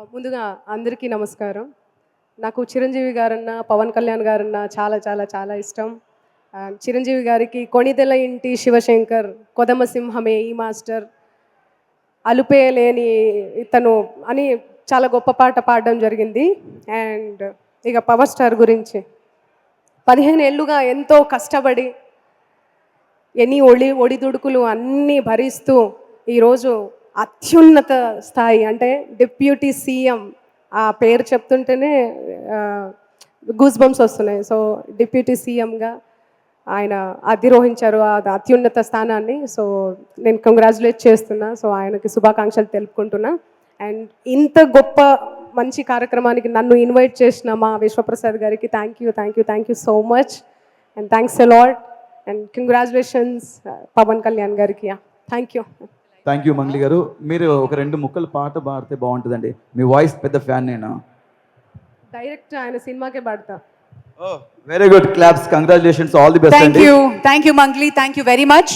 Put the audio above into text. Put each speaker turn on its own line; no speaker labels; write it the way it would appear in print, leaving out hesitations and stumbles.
ముందుగా అందరికీ నమస్కారం. నాకు చిరంజీవి గారన్నా, పవన్ కళ్యాణ్ గారన్నా చాలా చాలా చాలా ఇష్టం. చిరంజీవి గారికి 'కొణిదెల ఇంటి శివశంకర్', 'కొదమ సింహమే ఈ మాస్టర్', 'అలుపే లేని ఇతను' అని చాలా గొప్ప పాట పాడడం జరిగింది. అండ్ ఇక పవర్ స్టార్ గురించి 15 ఏళ్ళుగా ఎంతో కష్టపడి ఎన్ని ఒడిదుడుకులు అన్నీ భరిస్తూ ఈరోజు అత్యున్నత స్థాయి అంటే డిప్యూటీ సీఎం, ఆ పేరు చెప్తుంటేనే గూస్ బంప్స్ వస్తున్నాయి. సో డిప్యూటీ సీఎంగా ఆయన అధిరోహించారు ఆ అత్యున్నత స్థానాన్ని. సో నేను కంగ్రాచులేట్ చేస్తున్నా. సో ఆయనకి శుభాకాంక్షలు తెలుపుకుంటున్నా. అండ్ ఇంత గొప్ప మంచి కార్యక్రమానికి నన్ను ఇన్వైట్ చేసిన మా విశ్వప్రసాద్ గారికి thank you so much and thanks a lot and congratulations Pawan Kalyan గారికి. థ్యాంక్ యూ
మంగ్లీ గారు. మీరు ఒక 2 ముక్కలు పాట పాడితే బాగుంటుందండి. మీ వాయిస్ పెద్ద ఫ్యాన్ నేను.
డైరెక్ట్ ఆయన సినిమాకే పాడతా.
Very good, claps, congratulations, all the best.
Thank you, Mangli. Thank you very much.